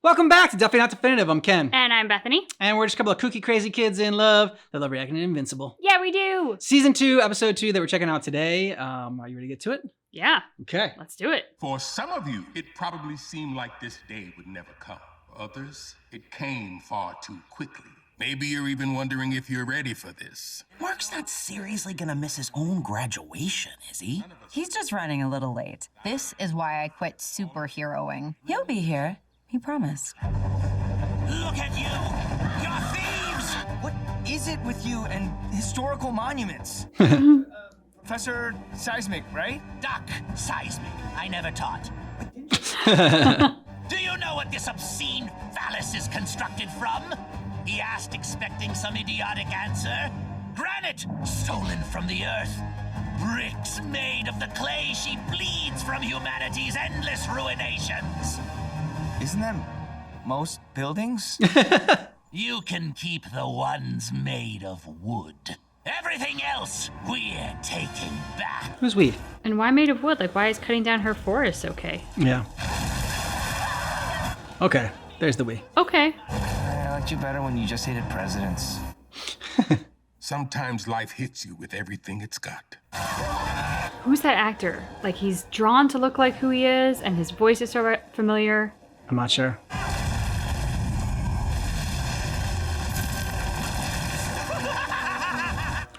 Welcome back to Definitely Not Definitive. I'm Ken. And I'm Bethany. And we're just a couple of kooky, crazy kids in love that love reacting to Invincible. Yeah, we do. Season 2, Episode 2 that we're checking out today. Are you ready to get to it? Yeah. Okay. Let's do it. For some of you, it probably seemed like this day would never come. For others, it came far too quickly. Maybe you're even wondering if you're ready for this. Mark's not seriously gonna miss his own graduation, is he? He's just running a little late. This is why I quit superheroing. He'll be here. He promised. Look at you! You're thieves! What is it with you and historical monuments? Professor Seismic, right? Doc Seismic. I never taught. Do you know what this obscene phallus is constructed from? He asked, expecting some idiotic answer. Granite, stolen from the earth. Bricks made of the clay she bleeds from humanity's endless ruinations. Isn't that most buildings? You can keep the ones made of wood. Everything else, we're taking back. Who's we? And why made of wood? Like, why is cutting down her forest okay? Yeah. Okay, there's the we. Okay. I liked you better when you just hated presidents. Sometimes life hits you with everything it's got. Who's that actor? Like, he's drawn to look like who he is, and his voice is so familiar. I'm not sure.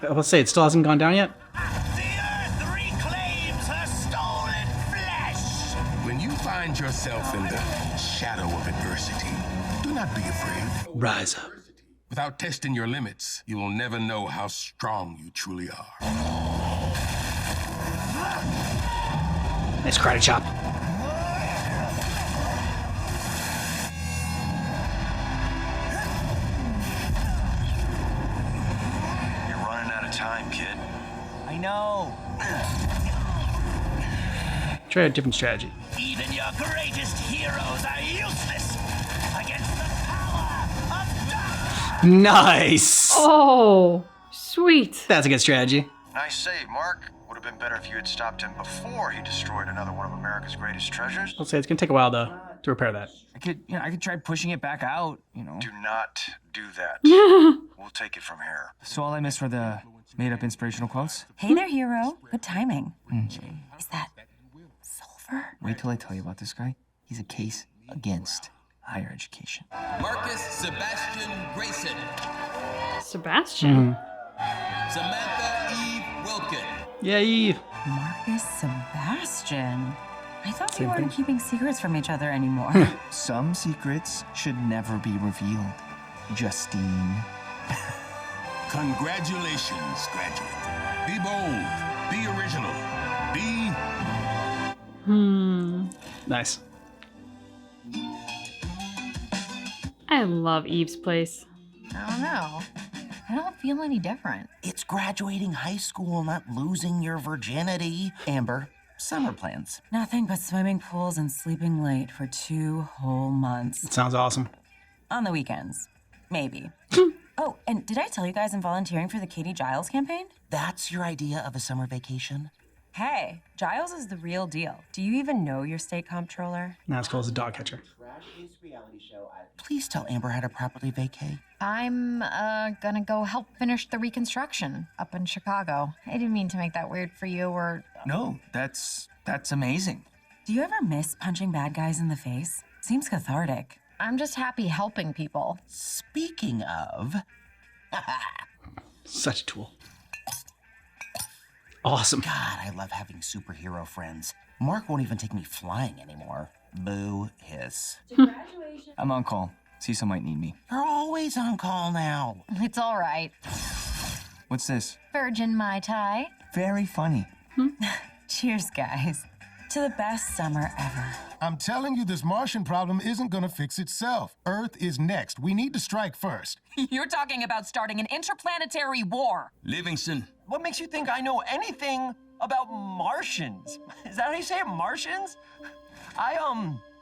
Let's say it still hasn't gone down yet. The earth reclaims her stolen flesh. When you find yourself in the shadow of adversity, do not be afraid. Rise up. Without testing your limits, you will never know how strong you truly are. Nice karate chop. You're running out of time, kid. I know. Try a different strategy. Even your greatest heroes are useless against the power of darkness. Nice. Oh, sweet. That's a good strategy. Nice save, Mark. Would have been better if you had stopped him before he destroyed another one of America's greatest treasures. I'll say it's gonna take a while to repair that. I could try pushing it back out, you know. Do not do that. We'll take it from here. So all I missed were the made-up inspirational quotes? Hey there, hero. Good timing. Is that sulfur? Wait till I tell you about this guy. He's a case against higher education. Marcus Sebastian Grayson. Sebastian. Samantha Eve Wilkin. Yeah, Eve. Marcus Sebastian. I thought we Same weren't thing. keeping secrets from each other anymore. Some secrets should never be revealed, Justine. Congratulations, graduate. Be bold. Be original. Be... Nice. I love Eve's place. I don't know. I don't feel any different. It's graduating high school, not losing your virginity. Amber, summer plans. Nothing but swimming pools and sleeping late for 2 whole months. It sounds awesome. On the weekends. Maybe. Oh, and did I tell you guys I'm volunteering for the Katie Giles campaign? That's your idea of a summer vacation? Hey, Giles is the real deal. Do you even know your state comptroller? Not as cool as a dog catcher. Please tell Amber how to properly vacay. I'm gonna go help finish the reconstruction up in Chicago. I didn't mean to make that weird for you or... No, that's amazing. Do you ever miss punching bad guys in the face? Seems cathartic. I'm just happy helping people. Speaking of... Such a tool. Awesome. God, I love having superhero friends. Mark won't even take me flying anymore. Boo hiss. I'm on call. Cecil might need me. You're always on call now. It's all right. What's this? Virgin Mai Tai. Very funny. Cheers, guys. To the best summer ever. I'm telling you, this Martian problem isn't gonna fix itself. Earth is next. We need to strike first. You're talking about starting an interplanetary war. Livingston. What makes you think I know anything about Martians? Is that how you say it, Martians? I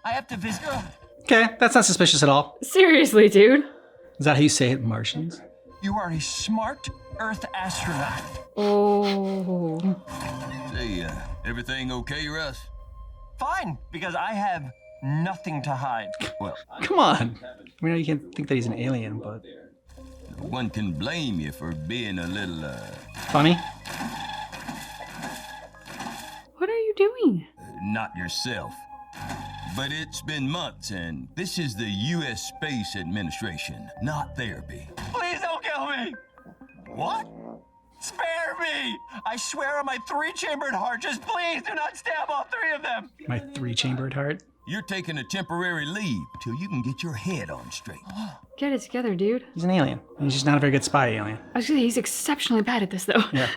have to visit... Okay, that's not suspicious at all. Seriously, dude. Is that how you say it, Martians? You are a smart Earth astronaut. Oh. Say, everything okay, Russ? Fine, because I have nothing to hide. Well, Come on. I mean, you can't think that he's an alien, but one can blame you for being a little, funny. What are you doing? not yourself. But it's been months, and this is the U.S. Space Administration, not therapy. Please don't kill me! What? Spare me! I swear on my 3-chambered heart, just please do not stab all 3 of them! My 3-chambered heart. You're taking a temporary leave till you can get your head on straight. Get it together, dude. He's an alien. He's just not a very good spy alien. I was gonna say, he's exceptionally bad at this, though. Yeah.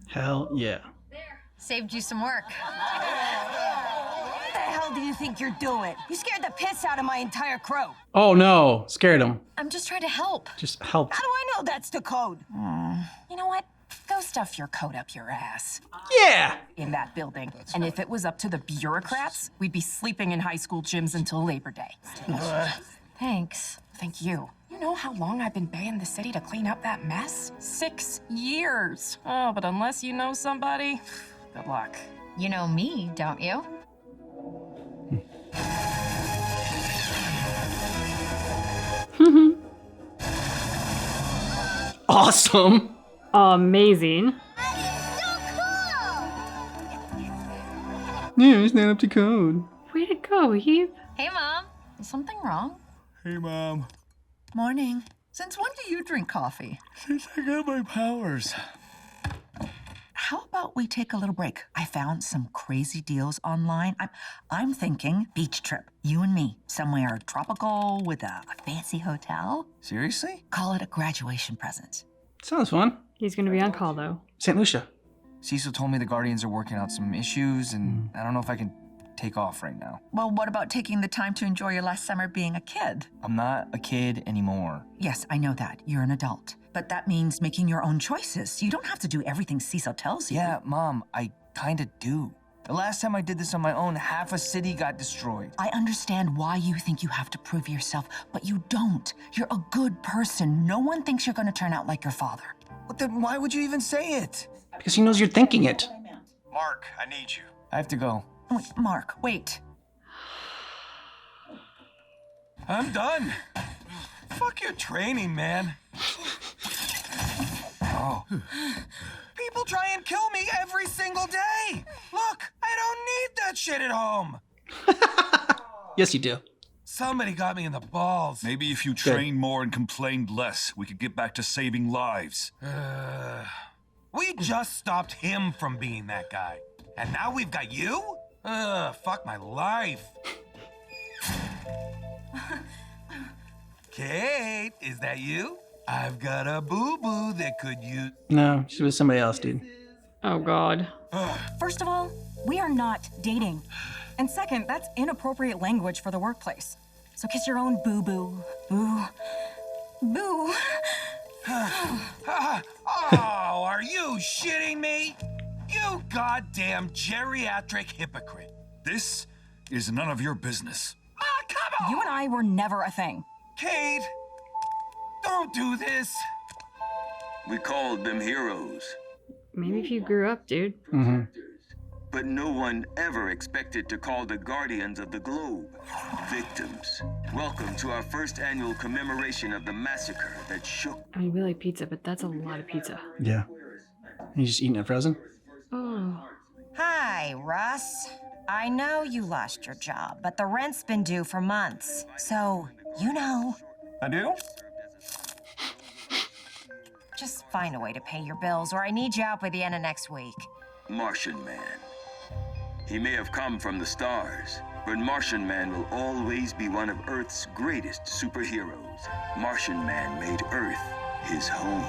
Hell yeah. Saved you some work. What the hell do you think you're doing? You scared the piss out of my entire crew. Oh no, scared him. I'm just trying to help. Just helped. How do I know that's the code? You know what? Go stuff your coat up your ass Yeah. in that building. And if it was up to the bureaucrats, we'd be sleeping in high school gyms until Labor Day. Thanks. Thank you. You know how long I've been baying the city to clean up that mess? 6 years. Oh, but unless you know somebody, good luck. You know me, don't you? Awesome. Amazing. Yeah, it's not up to code. Way to go, Eve. Hey, Mom. Is something wrong? Hey, Mom. Morning. Since when do you drink coffee? Since I got my powers. How about we take a little break? I found some crazy deals online. I'm thinking beach trip. You and me. Somewhere tropical with a fancy hotel. Seriously? Call it a graduation present. Sounds fun. He's gonna be on call, though. St. Lucia. Cecil told me the Guardians are working out some issues, and I don't know if I can take off right now. Well, what about taking the time to enjoy your last summer being a kid? I'm not a kid anymore. Yes, I know that. You're an adult. But that means making your own choices. You don't have to do everything Cecil tells you. Yeah, Mom, I kinda do. The last time I did this on my own, half a city got destroyed. I understand why you think you have to prove yourself, but you don't. You're a good person. No one thinks you're gonna turn out like your father. But then why would you even say it? Because he knows you're thinking it. Mark, I need you. I have to go. Wait, Mark, wait. I'm done. Fuck your training, man. Oh. People try and kill me every single day. Look, I don't need that shit at home. Yes, you do. Somebody got me in the balls. Maybe if you trained more and complained less, we could get back to saving lives. We just stopped him from being that guy. And now we've got you? Fuck my life. Kate, is that you? I've got a boo-boo that could use... No, she was somebody else, dude. Oh, God. First of all, we are not dating. And second, that's inappropriate language for the workplace. So kiss your own boo-boo. Boo. Boo. Oh, are you shitting me? You goddamn geriatric hypocrite. This is none of your business. Come on! You and I were never a thing. Kate, don't do this. We called them heroes. Maybe if you grew up, dude. Mm-hmm. But no one ever expected to call the Guardians of the Globe victims. Welcome to our first annual commemoration of the massacre that shook. I mean, we like pizza, but that's a lot of pizza. Yeah. He's just eating it frozen? Oh. Hi, Russ. I know you lost your job, but the rent's been due for months. So, you know. I do? Just find a way to pay your bills, or I need you out by the end of next week. Martian Man. He may have come from the stars, but Martian Man will always be one of Earth's greatest superheroes. Martian Man made Earth his home.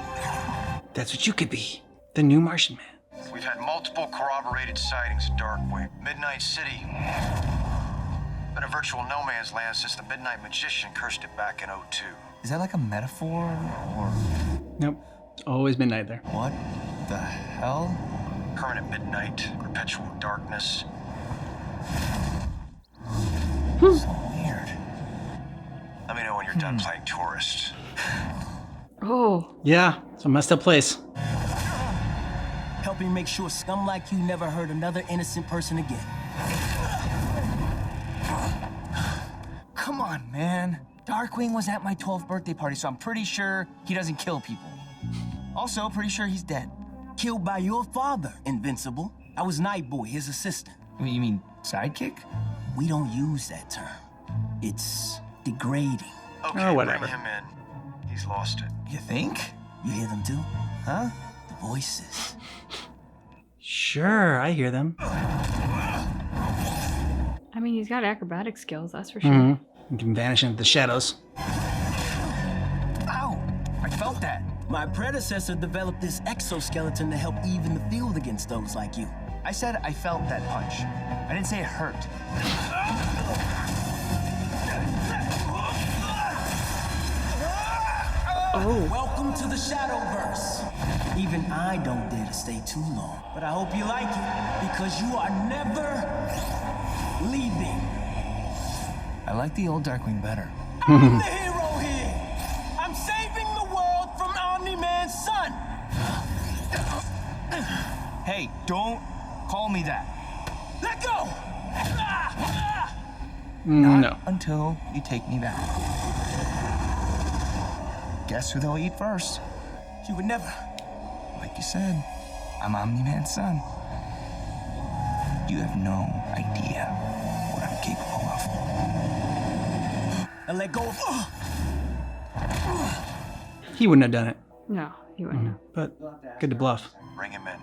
That's what you could be. The new Martian Man. We've had multiple corroborated sightings of Darkwing. Midnight City. Been a virtual no man's land since the Midnight Magician cursed it back in '02. Is that like a metaphor, or...? Nope. It's always midnight there. What the hell? Permanent midnight, perpetual darkness. So weird. Let me know when you're done playing tourist. Oh. Yeah, it's a messed up place. Help helping make sure scum like you never hurt another innocent person again. Come on, man. Darkwing was at my 12th birthday party, so I'm pretty sure he doesn't kill people. Also, pretty sure he's dead. Killed by your father, Invincible. I was Nightboy, his assistant. You mean sidekick? We don't use that term. It's degrading. Okay, Oh, whatever. bring him in. He's lost it. You think? You hear them too? Huh? The voices. Sure, I hear them. I mean, he's got acrobatic skills, that's for sure. Mm-hmm. You can vanish into the shadows. Ow! I felt that. My predecessor developed this exoskeleton to help even the field against those like you. I said I felt that punch. I didn't say it hurt. Oh. Welcome to the Shadowverse. Even I don't dare to stay too long, but I hope you like it, because you are never leaving. I like the old Darkwing better. I'm the hero here. I'm saving the world from Omni-Man's son. Hey, don't call me that. Let go! Not until you take me back. Guess who they'll eat first? You would never. Like you said, I'm Omni-Man's son. You have no idea what I'm capable of. And let go of... He wouldn't have done it. No, he wouldn't have. But good to bluff. Bring him in.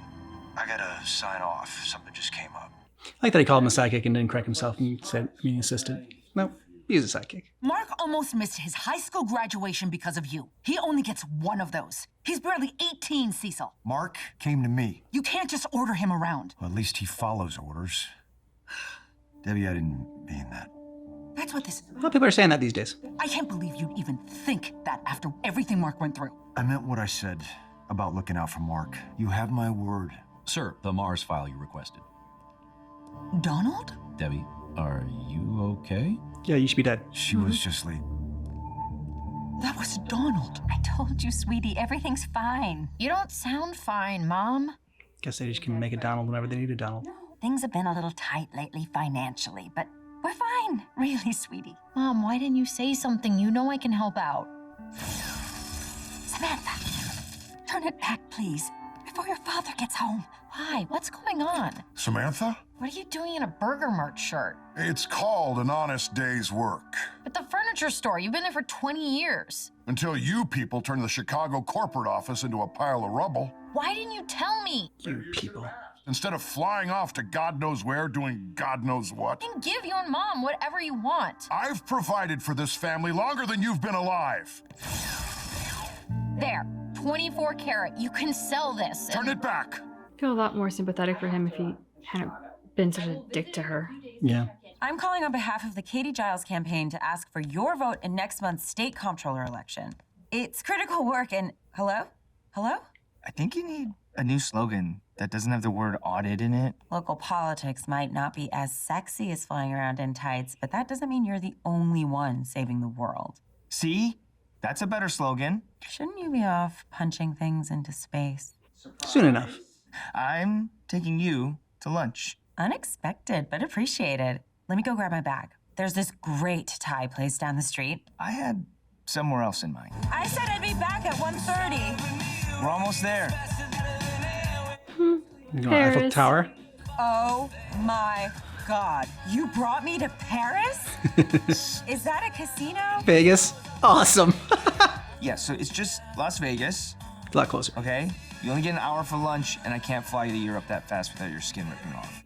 I gotta sign off. Something just came up. I like that he called him a sidekick and didn't correct himself and said, assistant. No, he's a sidekick. Mark almost missed his high school graduation because of you. He only gets one of those. He's barely 18, Cecil. Mark came to me. You can't just order him around. Well, at least he follows orders. Debbie, I didn't mean that. That's what this... A lot of people are saying that these days. I can't believe you'd even think that after everything Mark went through. I meant what I said about looking out for Mark. You have my word. Sir, the Mars file you requested. Donald? Debbie, are you okay? Yeah, you should be dead. She was just late. That was Donald. I told you, sweetie, everything's fine. You don't sound fine, Mom. Guess they just can make a Donald whenever they need a Donald. Things have been a little tight lately financially, but we're fine. Really, sweetie. Mom, why didn't you say something? You know I can help out. Samantha, turn it back, please, before your father gets home. Why? What's going on? Samantha? What are you doing in a Burger Mart shirt? It's called an honest day's work. At the furniture store. You've been there for 20 years. Until you people turn the Chicago corporate office into a pile of rubble. Why didn't you tell me? You people. Instead of flying off to God knows where doing God knows what. I can give you and Mom whatever you want. I've provided for this family longer than you've been alive. There, 24 karat. You can sell this. Turn it back. I feel a lot more sympathetic for him if he hadn't been such a dick to her. Yeah. I'm calling on behalf of the Katie Giles campaign to ask for your vote in next month's state comptroller election. It's critical work and... Hello? Hello? I think you need a new slogan that doesn't have the word audit in it. Local politics might not be as sexy as flying around in tights, but that doesn't mean you're the only one saving the world. See? That's a better slogan. Shouldn't you be off punching things into space? Soon enough. I'm taking you to lunch. Unexpected, but appreciated. Let me go grab my bag. There's this great Thai place down the street. I had somewhere else in mind. I said I'd be back at 1:30. We're almost there. You want Eiffel Tower? Oh my God. You brought me to Paris? Is that a casino? Vegas. Awesome. Yeah, so it's just Las Vegas. A lot closer. Okay? You only get an hour for lunch, and I can't fly you to Europe that fast without your skin ripping off.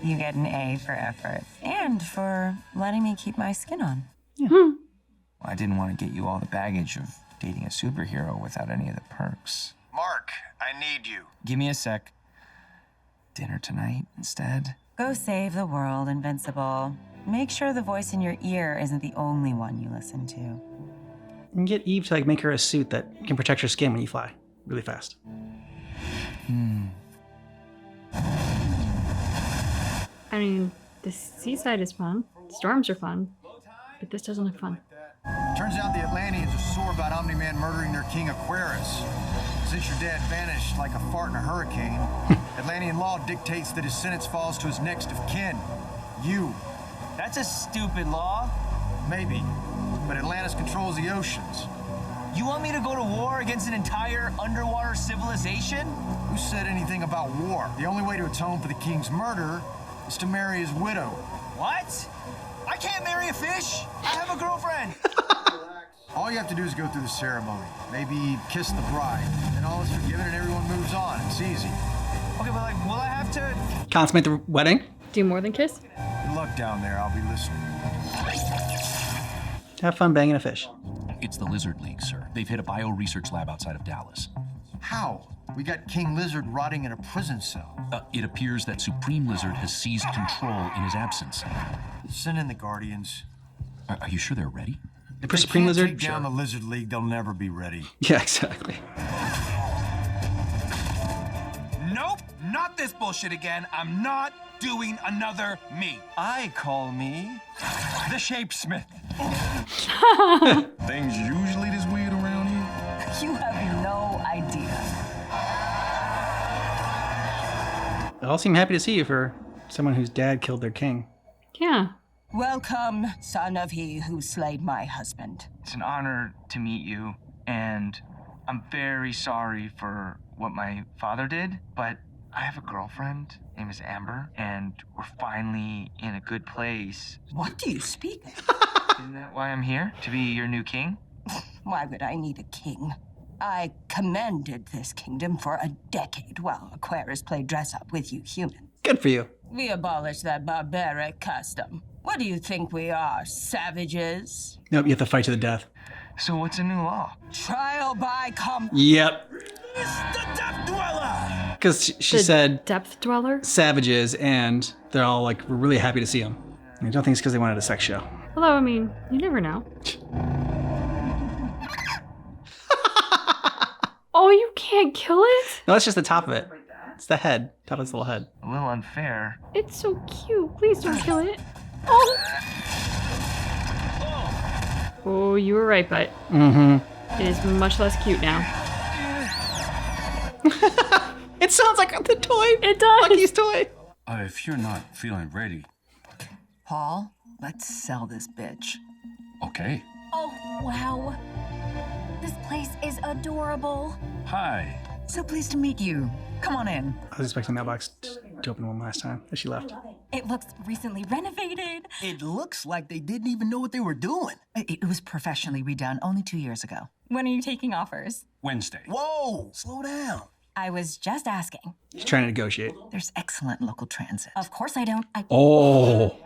You get an A for effort. And for letting me keep my skin on. Yeah. Well, I didn't want to get you all the baggage of dating a superhero without any of the perks. Mark, I need you. Give me a sec. Dinner tonight instead? Go save the world, Invincible. Make sure the voice in your ear isn't the only one you listen to. And get Eve to make her a suit that can protect her skin when you fly really fast. I mean, the seaside is fun. Storms are fun. But this doesn't look fun. Turns out the Atlanteans are sore about Omni-Man murdering their king Aquarius. His since your dad vanished like a fart in a hurricane, Atlantean law dictates that his sentence falls to his next of kin. You. That's a stupid law. Maybe, but Atlantis controls the oceans. You want me to go to war against an entire underwater civilization? Who said anything about war? The only way to atone for the king's murder is to marry his widow. What? I can't marry a fish. I have a girlfriend. All you have to do is go through the ceremony. Maybe kiss the bride. Then all is forgiven and everyone moves on. It's easy. Okay, but like, will I have to... Consummate the wedding? Do more than kiss? Good luck down there. I'll be listening. Have fun banging a fish. It's the Lizard League, sir. They've hit a bio-research lab outside of Dallas. How? We got King Lizard rotting in a prison cell. It appears that Supreme Lizard has seized control in his absence. Send in the Guardians. Are you sure they're ready? If For they Supreme can't Lizard? take down the Lizard League, they'll never be ready. Yeah, exactly. Nope, not this bullshit again. I'm not doing another me. I call me the Shapesmith. Things usually this weird around here? You have no idea. They all seem happy to see you for someone whose dad killed their king. Yeah. Welcome, son of he who slayed my husband. It's an honor to meet you, and I'm very sorry for what my father did, but I have a girlfriend. Her name is Amber, and we're finally in a good place. What do you speak? Isn't that why I'm here? To be your new king? Why would I need a king? I commanded this kingdom for a decade while Aquarius played dress up with you humans. Good for you. We abolished that barbaric custom. What do you think we are, savages? Nope, you have to fight to the death. So what's a new law? Trial by combat. Yep. It's the Depth Dweller! Because she The said Depth Dweller? savages, and they're all like, we're really happy to see him. I don't think it's because they wanted a sex show. Although, I mean, you never know. Oh, you can't kill it? No, that's just the top of it. It's the head. Top of its little head. A little unfair. It's so cute. Please don't kill it. Oh! Oh, you were right, but Mm-hmm. it is much less cute now. It sounds like the toy. It does. Lucky's toy. If you're not feeling ready, Paul, let's sell this bitch. okay. Oh, wow. This place is adorable. Hi. So pleased to meet you. Come on in. I was expecting that box to open one last time, but she left. It looks recently renovated. It looks like they didn't even know what they were doing. It was professionally redone only 2 years ago. When are you taking offers? Wednesday. Whoa, slow down. I was just asking. She's trying to negotiate. There's excellent local transit. Of course I don't. Oh.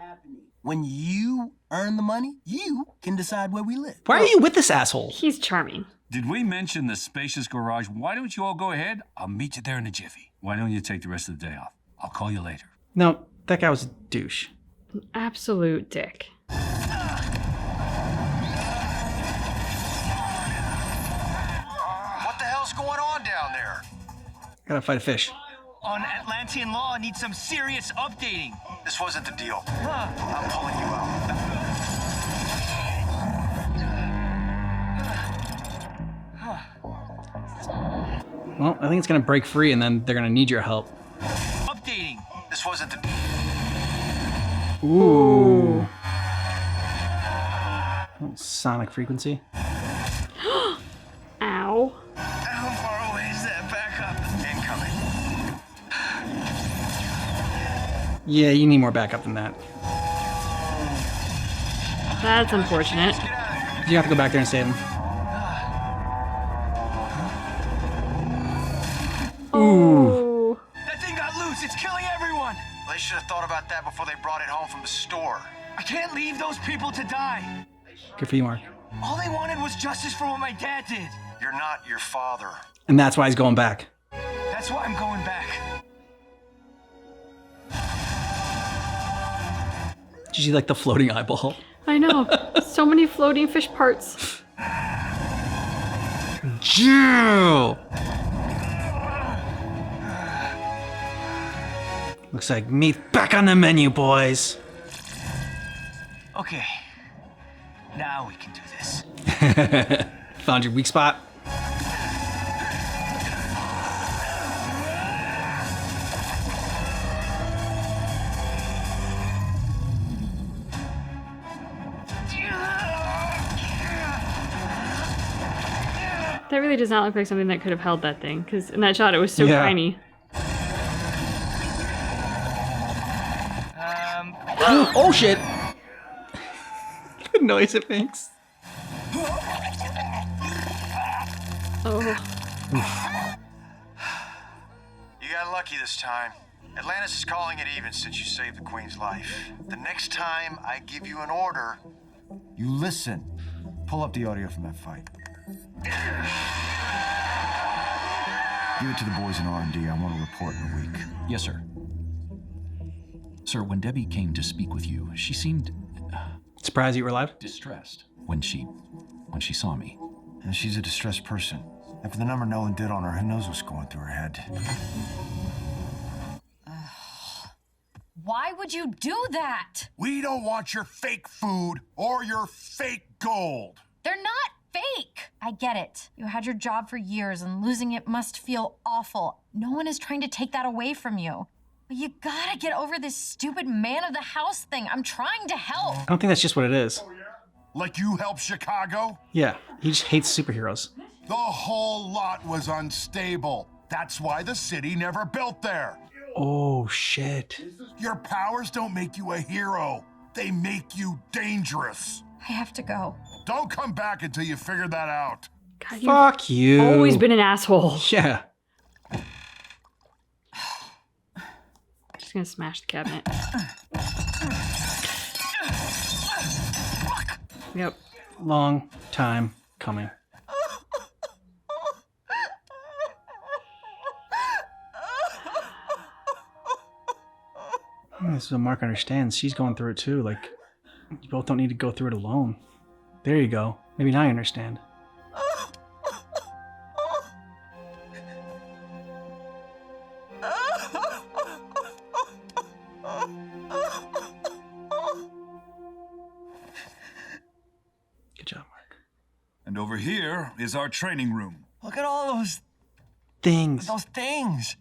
When you earn the money, you can decide where we live. Why are you with this asshole? He's charming. Did we mention the spacious garage? Why don't you all go ahead? I'll meet you there in a jiffy. Why don't you take the rest of the day off? I'll call you later. No, that guy was a douche. An absolute dick. What the hell's going on down there? Gotta fight a fish. On Atlantean law needs some serious updating. This wasn't the deal. I'm pulling you out. Well, I think it's gonna break free, and then they're gonna need your help. Updating. This wasn't the... Ooh. Sonic frequency. Ow. How far away is that backup? Incoming. Yeah, you need more backup than that. That's unfortunate. You have to go back there and save him. Ooh. That thing got loose. It's killing everyone. They should have thought about that before they brought it home from the store. I can't leave those people to die. Good for you, Mark. All they wanted was justice for what my dad did. You're not your father. And that's why he's going back. That's why I'm going back. Did you see like the floating eyeball? I know. So many floating fish parts. Jew! Looks like meat back on the menu, boys. Okay. Now we can do this. Found your weak spot. That really does not look like something that could have held that thing, because in that shot it was so tiny. Oh shit! The noise it makes. Oh. You got lucky this time. Atlantis is calling it even since you saved the Queen's life. The next time I give you an order, You listen. Pull up the audio from that fight. Give it to the boys in R&D. I want a report in a week. Yes, sir. Sir, when Debbie came to speak with you, she seemed Surprised you were alive? distressed when she saw me. And she's a distressed person. After the number Nolan did on her, who knows what's going through her head? Why would you do that? We don't want your fake food or your fake gold. They're not fake. I get it. You had your job for years and losing it must feel awful. No one is trying to take that away from you. But you gotta get over this stupid man of the house thing. I'm trying to help. I don't think that's just what it is. Like you helped Chicago? Yeah, he just hates superheroes. The whole lot was unstable. That's why the city never built there. Oh shit. Your powers don't make you a hero. They make you dangerous. I have to go. Don't come back until you figure that out. God, Fuck you. Always been an asshole. Yeah. Just gonna smash the cabinet. Yep. Long time coming. This is what Mark understands. She's going through it too. Like, you both don't need to go through it alone. There you go. Maybe now you understand. Good job, Mark. And over here is our training room. Look at all those Things. things.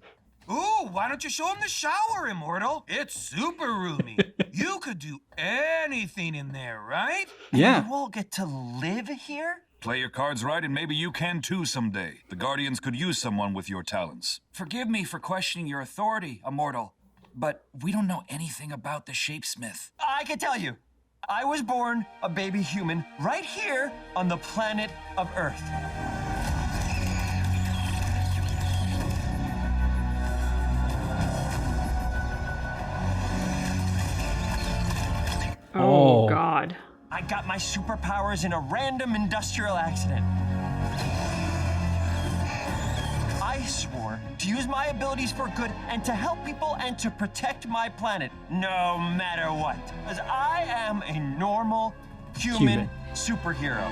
Ooh, why don't you show him the shower, Immortal? It's super roomy. You could do anything in there, right? Yeah. You all get to live here? Play your cards right, and maybe you can too someday. The Guardians could use someone with your talents. Forgive me for questioning your authority, Immortal, but we don't know anything about the Shapesmith. I can tell you. I was born a baby human right here on the planet of Earth. Oh, God. I got my superpowers in a random industrial accident. I swore to use my abilities for good and to help people and to protect my planet, no matter what. Because I am a normal human superhero.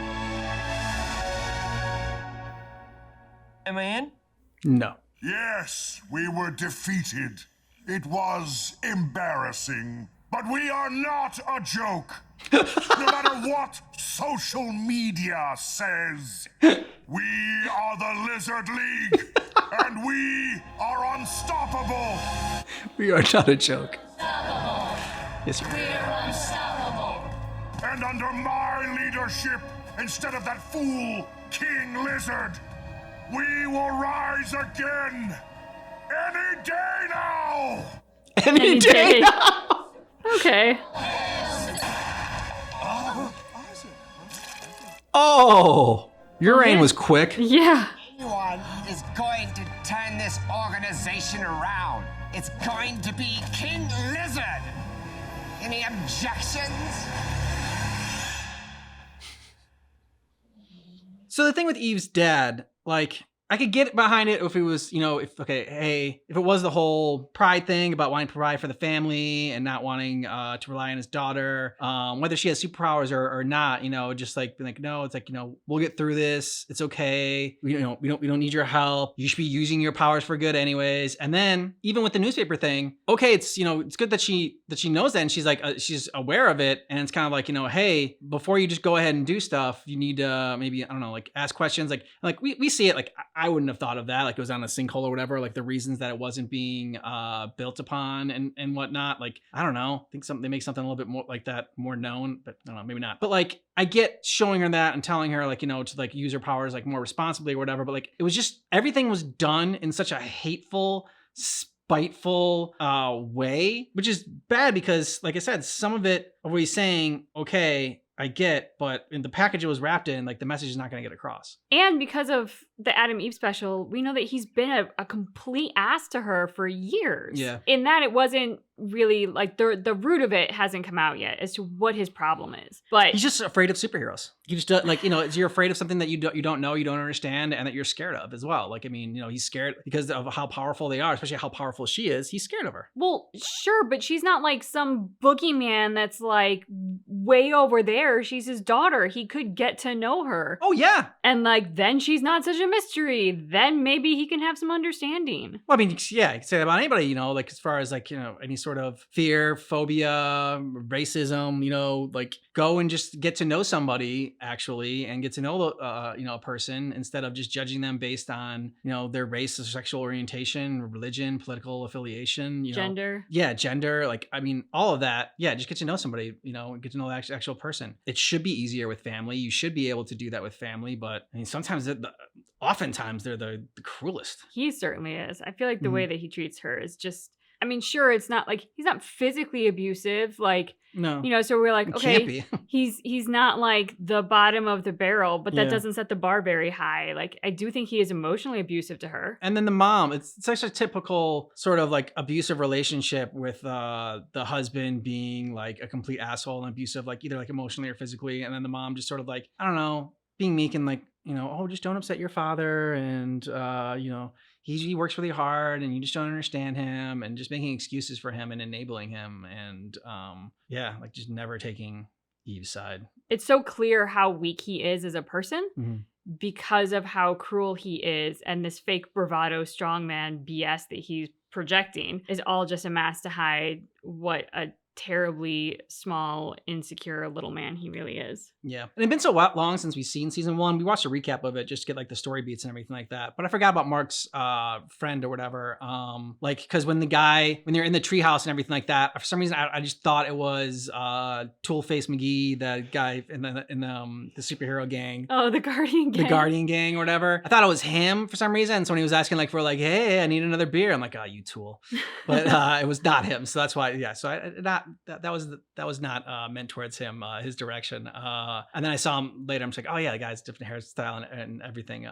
Am I in? No. Yes, we were defeated. It was embarrassing. But we are not a joke. No matter what social media says, we are the Lizard League, and we are unstoppable. We are not a joke. Yes, you are. Unstoppable. And under my leadership, instead of that fool King Lizard, we will rise again. Any day now. Any day now. Okay. Oh, your reign was quick. Yeah. Anyone is going to turn this organization around. It's going to be King Lizard. Any objections? So the thing with Eve's dad, like, I could get behind it if it was, if it was the whole pride thing about wanting to provide for the family and not wanting to rely on his daughter, whether she has superpowers or not, just like being like, no, it's like, we'll get through this. It's okay. We don't need your help. You should be using your powers for good anyways. And then even with the newspaper thing, okay, it's, it's good that she knows that and she's like, she's aware of it. And it's kind of like, hey, before you just go ahead and do stuff, you need to maybe, I don't know, like ask questions. Like we see it. Like I wouldn't have thought of that. Like it was on a sinkhole or whatever, like the reasons that it wasn't being built upon and whatnot. Like, I don't know. I think they make something a little bit more like that more known, but I don't know, maybe not. But like, I get showing her that and telling her like, to like use her powers like more responsibly or whatever. But like, it was just, everything was done in such a hateful, spiteful way, which is bad because like I said, some of it where he's saying, okay, I get, but in the package it was wrapped in, like the message is not going to get across. And because of the Adam Eve special, we know that he's been a complete ass to her for years. Yeah. In that it wasn't really like the root of it hasn't come out yet as to what his problem is. But he's just afraid of superheroes. You just like, you're afraid of something that you don't know, you don't understand, and that you're scared of as well. Like, I mean, he's scared because of how powerful they are, especially how powerful she is. He's scared of her. Well, sure, but she's not like some boogeyman that's like way over there. She's his daughter. He could get to know her. Oh, yeah. And like, then she's not such a mystery. Then maybe he can have some understanding. Well, I mean, yeah, you can say that about anybody, like as far as like, any sort of fear, phobia, racism, like go and just get to know somebody actually and get to know, a person instead of just judging them based on, their race or sexual orientation, religion, political affiliation, gender. Yeah, gender. Like, I mean, all of that. Yeah, just get to know somebody, and get to know the actual person. It should be easier with family. You should be able to do that with family, but I mean, oftentimes they're the cruelest. He certainly is. I feel like the way that he treats her is just, I mean, sure, it's not like he's not physically abusive, like, no, so we're like, It okay, can't be. he's not like the bottom of the barrel, but that Yeah. doesn't set the bar very high. Like, I do think he is emotionally abusive to her. And then the mom, it's such a typical sort of like abusive relationship with the husband being like a complete asshole and abusive, like either like emotionally or physically. And then the mom just sort of like, I don't know, being meek and like, oh, just don't upset your father. And, he works really hard and you just don't understand him, and just making excuses for him and enabling him. And like just never taking Eve's side. It's so clear how weak he is as a person because of how cruel he is. And this fake bravado strongman BS that he's projecting is all just a mask to hide what a terribly small, insecure little man he really is. Yeah. And it's been so long since we've seen season 1. We watched a recap of it just to get like the story beats and everything like that. But I forgot about Mark's friend or whatever. Because when they're in the treehouse and everything like that, for some reason I just thought it was Toolface McGee, the guy in the superhero gang. Oh, the Guardian gang. The Guardian gang or whatever. I thought it was him for some reason. So when he was asking like for like, hey, I need another beer, I'm like, oh, you tool. But it was not him. So that's why, yeah. So that was not meant towards him, his direction. And then I saw him later. I'm just like, oh yeah, the guy's different hairstyle and everything.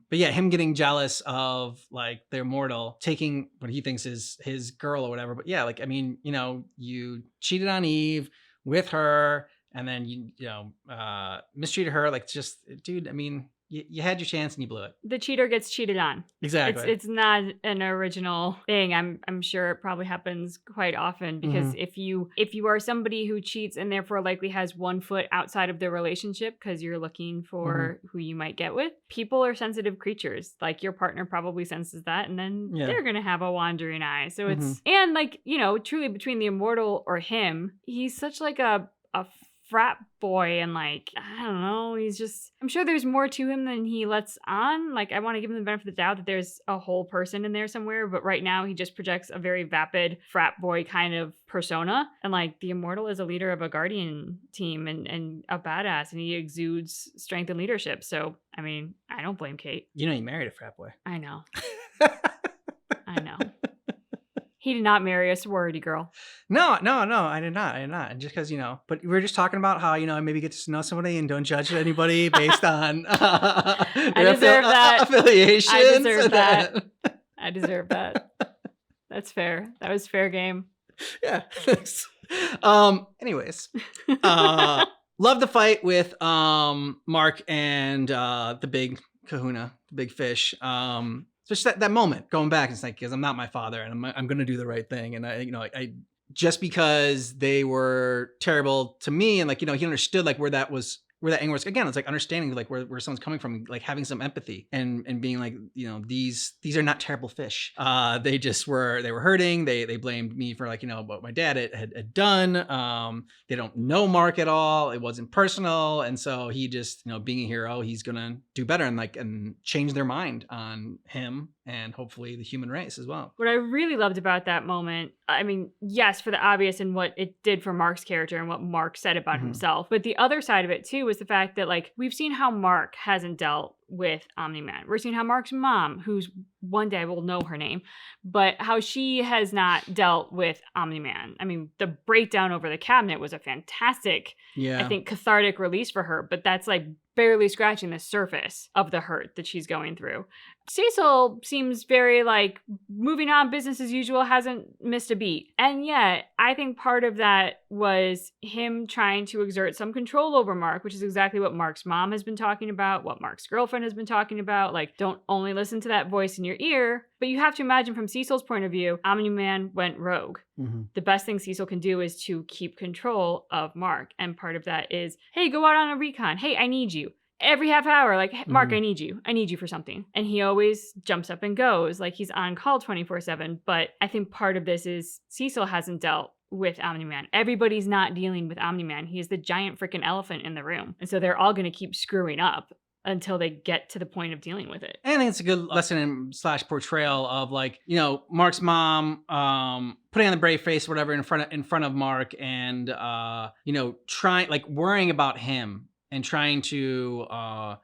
But yeah, him getting jealous of like the immortal taking what he thinks is his girl or whatever. But yeah, like, I mean, you cheated on Eve with her, and then you mistreated her. Like, just, dude, I mean, you had your chance and you blew it. The cheater gets cheated on. Exactly. It's not an original thing. I'm sure it probably happens quite often because if you are somebody who cheats and therefore likely has one foot outside of the relationship because you're looking for who you might get with, people are sensitive creatures. Like, your partner probably senses that, and then they're gonna have a wandering eye. So it's and like, truly between the immortal or him, he's such like a frat boy, and like, I don't know, I'm sure there's more to him than he lets on. Like, I want to give him the benefit of the doubt that there's a whole person in there somewhere, but right now he just projects a very vapid frat boy kind of persona. And like, the immortal is a leader of a Guardian team and a badass, and he exudes strength and leadership. So, I mean, I don't blame Kate. He married a frat boy. I know. I know. He did not marry a sorority girl. No, I did not. And just because, but we were just talking about how, maybe get to know somebody and don't judge anybody based on I deserve that. affiliations. I deserve that. I deserve that. That's fair. That was fair game. Yeah. Anyways, love the fight with Mark and the big kahuna, the big fish. Just that moment going back, it's like, because I'm not my father and I'm going to do the right thing. And I just because they were terrible to me and like, he understood like where that was where that anger was, again, it's like understanding like where someone's coming from, like having some empathy and being like, these are not terrible fish. They were hurting. They blamed me for like, what my dad had done. They don't know Mark at all. It wasn't personal. And so he just, being a hero, he's going to do better and change their mind on him and hopefully the human race as well. What I really loved about that moment, I mean, yes, for the obvious and what it did for Mark's character and what Mark said about himself. But the other side of it too was the fact that like we've seen how Mark hasn't dealt with Omni-Man. We're seeing how Mark's mom, who's one day we'll know her name, but how she has not dealt with Omni-Man. I mean, the breakdown over the cabinet was a fantastic, I think, cathartic release for her, but that's like barely scratching the surface of the hurt that she's going through. Cecil seems very like moving on, business as usual, hasn't missed a beat. And yet, I think part of that was him trying to exert some control over Mark, which is exactly what Mark's mom has been talking about, what Mark's girlfriend has been talking about. Like, don't only listen to that voice in your ear. But you have to imagine from Cecil's point of view, Omni-Man went rogue. The best thing Cecil can do is to keep control of Mark. And part of that is, hey, go out on a recon. Hey, I need you. Every half hour, like, Mark, I need you. I need you for something. And he always jumps up and goes, like he's on call 24/7. But I think part of this is Cecil hasn't dealt with Omni-Man. Everybody's not dealing with Omni-Man. He is the giant freaking elephant in the room. And so they're all going to keep screwing up until they get to the point of dealing with it. And I think it's a good lesson in / portrayal of like, Mark's mom putting on the brave face or whatever in front of Mark and trying, like, worrying about him and trying to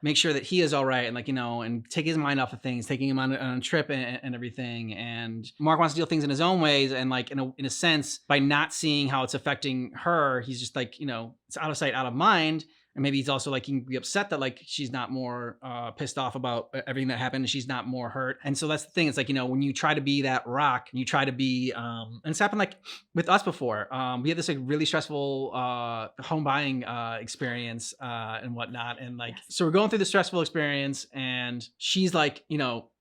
make sure that he is all right and like, and take his mind off of things, taking him on a trip and everything. And Mark wants to do things in his own ways. And like, in a sense, by not seeing how it's affecting her, he's just like, it's out of sight, out of mind. And maybe he's also like, he can be upset that like she's not more pissed off about everything that happened and she's not more hurt. And so that's the thing. It's like, when you try to be that rock, you try to be, and it's happened like with us before. We had this like really stressful home buying experience and whatnot. And like, so we're going through the stressful experience and she's like,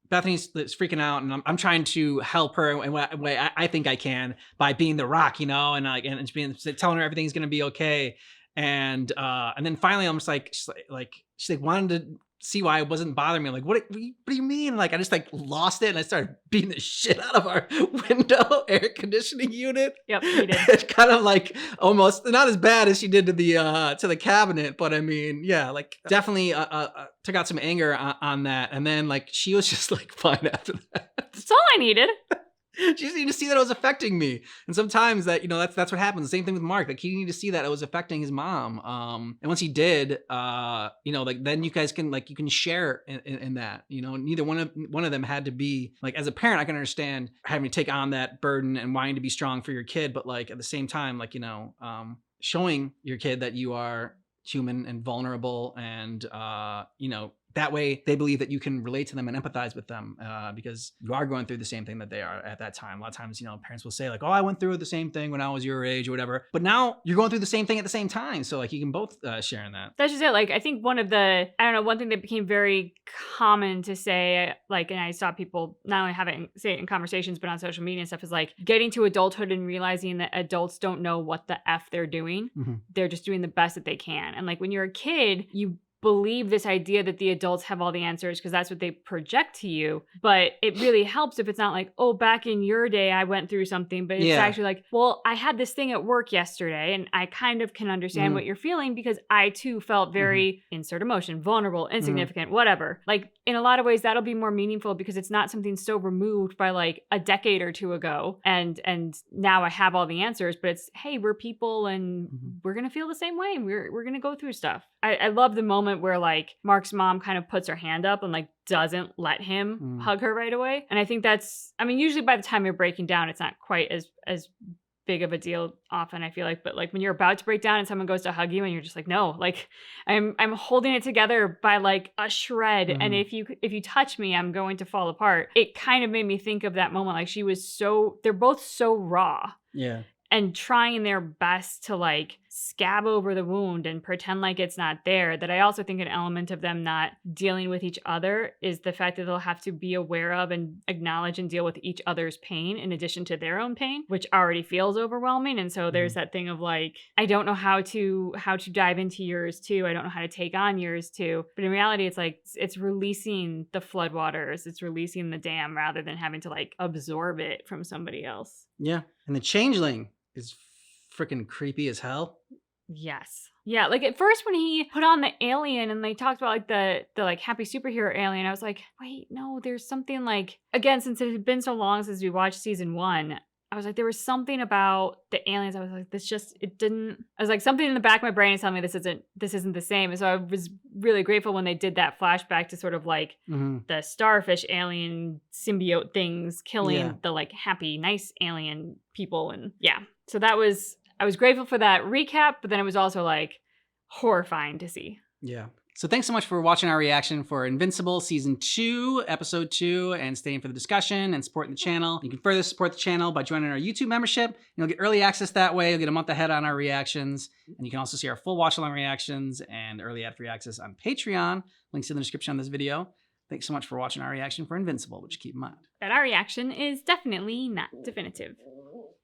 Bethany's freaking out and I'm trying to help her in what way I think I can by being the rock, and like, and telling her everything's going to be okay. And then finally, I'm just like, she wanted to see why it wasn't bothering me. I'm like, what do you mean? Like, I just like lost it and I started beating the shit out of our window air conditioning unit. Yep, you did. It's kind of like almost not as bad as she did to the cabinet, but I mean, yeah, like definitely took out some anger on that. And then like she was just like fine after that. That's all I needed. She just needed to see that it was affecting me. And sometimes that, that's what happens. The same thing with Mark. Like he needed to see that it was affecting his mom. And once he did, like then you guys can like, you can share in that, neither one of them had to be like, as a parent, I can understand having to take on that burden and wanting to be strong for your kid. But like at the same time, like, showing your kid that you are human and vulnerable and, that way they believe that you can relate to them and empathize with them because you are going through the same thing that they are at that time. A lot of times, parents will say like, oh, I went through the same thing when I was your age or whatever. But now you're going through the same thing at the same time. So like you can both share in that. That's just it. Like I think one thing that became very common to say, like, and I saw people not only have it say it in conversations, but on social media and stuff is like getting to adulthood and realizing that adults don't know what the F they're doing. They're just doing the best that they can. And like when you're a kid, you believe this idea that the adults have all the answers because that's what they project to you. But it really helps if it's not like, oh, back in your day, I went through something. But it's actually like, well, I had this thing at work yesterday and I kind of can understand what you're feeling because I too felt very insert emotion, vulnerable, insignificant, whatever. Like in a lot of ways, that'll be more meaningful because it's not something so removed by like a decade or two ago. And now I have all the answers, but it's, hey, we're people and we're going to feel the same way. We're going to go through stuff. I love the moment where like Mark's mom kind of puts her hand up and like doesn't let him hug her right away. And I think that's, I mean, usually by the time you're breaking down, it's not quite as big of a deal often, I feel like. But like when you're about to break down and someone goes to hug you and you're just like, no, like I'm holding it together by like a shred. And if you touch me, I'm going to fall apart. It kind of made me think of that moment. Like they're both so raw. Yeah. And trying their best to like scab over the wound and pretend like it's not there, that I also think an element of them not dealing with each other is the fact that they'll have to be aware of and acknowledge and deal with each other's pain in addition to their own pain, which already feels overwhelming. And so there's that thing of like, I don't know how to dive into yours too. I don't know how to take on yours too. But in reality, it's like, it's releasing the floodwaters. It's releasing the dam rather than having to like absorb it from somebody else. Yeah. And the changeling is freaking creepy as hell. Yes. Yeah, like at first when he put on the alien and they talked about like the like happy superhero alien, I was like, wait, no, there's something like, again, since it had been so long since we watched season 1, I was like, there was something about the aliens. I was like, I was like, something in the back of my brain is telling me this isn't the same. And so I was really grateful when they did that flashback to sort of like the starfish alien symbiote things killing the like happy, nice alien people. And yeah, so I was grateful for that recap, but then it was also like horrifying to see. Yeah. So thanks so much for watching our reaction for Invincible Season 2, Episode 2, and staying for the discussion and supporting the channel. You can further support the channel by joining our YouTube membership. You'll get early access that way. You'll get a month ahead on our reactions. And you can also see our full watch-along reactions and early ad-free access on Patreon. Links in the description on this video. Thanks so much for watching our reaction for Invincible, which keep in mind that our reaction is definitely not definitive.